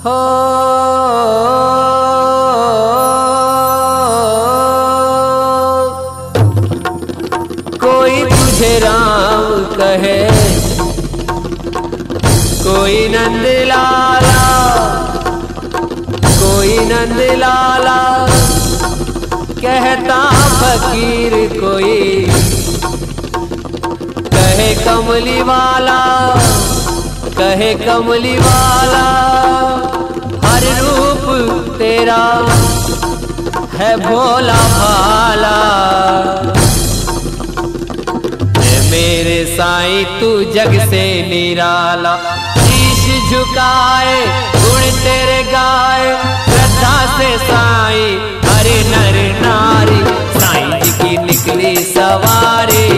हो कोई तुझे राम कहे, कोई नंद लाला, कोई नंद लाला कहता फकीर, कोई कहे कमली वाला, कहे कमली वाला। हर रूप तेरा है भोला भाला। मेरे साईं तू जग से निराला, शीश झुकाए गुण तेरे गाए, श्रद्धा से साईं हरे नर नारी। साईं जी की निकली सवारी,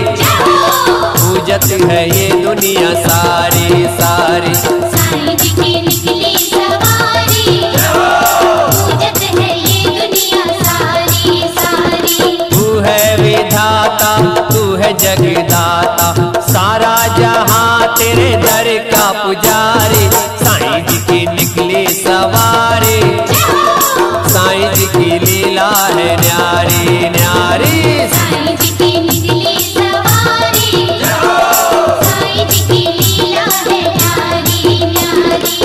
पूजत है ये दुनिया सारी सारी। साईं जी की निकली सवारी, पूजत है ये दुनिया सारी सारी। तू है विधाता, तू है जगदाता, सारा जहां तेरे दर का पुजारी। साईं जी की निकली सवारी, साईं जी की लीला है न्यारी न्यारी। साईं जी की निकली सवारी, साईं जी की लीला है न्यारी न्यारी।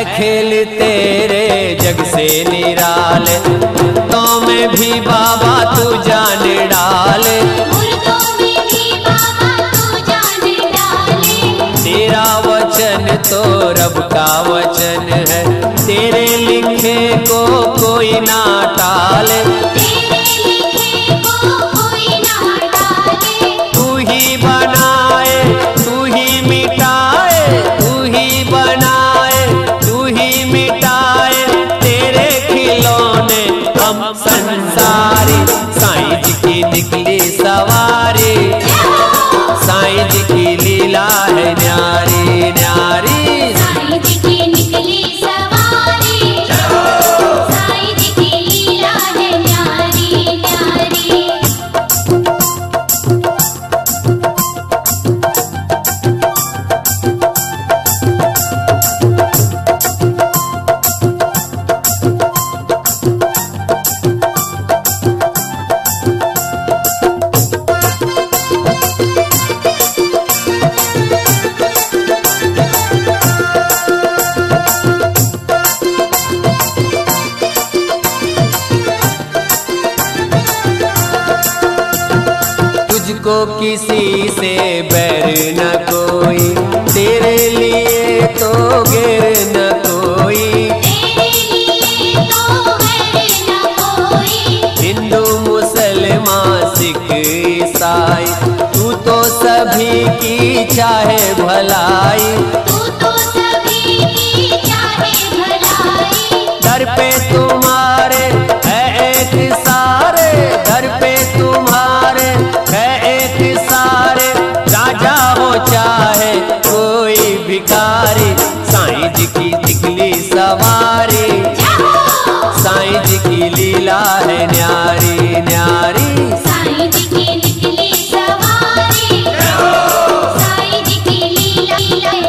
खेल तेरे जग से निराले, तो में भी बाबा तू जान डाले, मुर्दों में भी बाबा तू जान डाले। तेरा वचन तो रब का वचन है, तेरे लिखे को कोई ना टाले, तेरे लिखे को कोई ना डाले। तू ही बनाए तू ही मिटाए, तू ही बनाए तू ही मिटाए, तेरे खिलौने हम संसारी। साईं जी की निकली सवारी, साईं जी की लीला है न्यारी न्यारी। साईं जी की निकली सवारी, साईं जी की लीला है न्यारी न्यारी। तुझको किसी से बैर न कोई, तेरे लिए तो गिर न कोई, तेरे लिए तो है न कोई। हिंदू मुसलमान सिख ईसाई, तू तो सभी की चाहे भलाई। तू तो सभी की चाहे भलाई। दर पे तुम्हारे है एक सारे, दर पे तुम्हारे है एक सारे, राजा हो चाहे कोई भिखारी। साईं जी की निकली सवारी, साईं जी की लीला है न्यारी न्यारी। साईं जी की निकली सवारी, साईं जी की लीला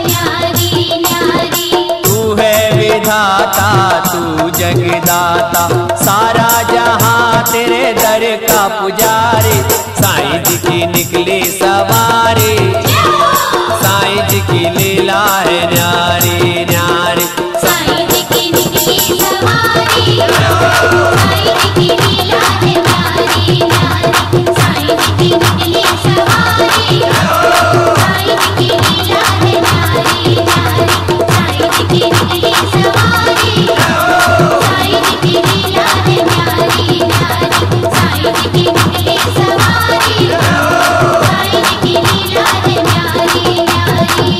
न्यारी न्यारी। तू है विधाता तू जगदाता, सारा जहां तेरे दर का पुजारी। साईं जी की निकली सवारी, साईं जी की लीला है न्यारी न्यारी। साईं जी की निकली सवारी, साईं जी की लीला है न्यारी न्यारी। साईं जी की निकली सवारी, साईं जी की लीला है न्यारी न्यारी। साईं जी की निकली सवारी, साईं जी की लीला है न्यारी न्यारी। साईं जी की निकली सवारी, साईं जी की लीला है न्यारी न्यारी।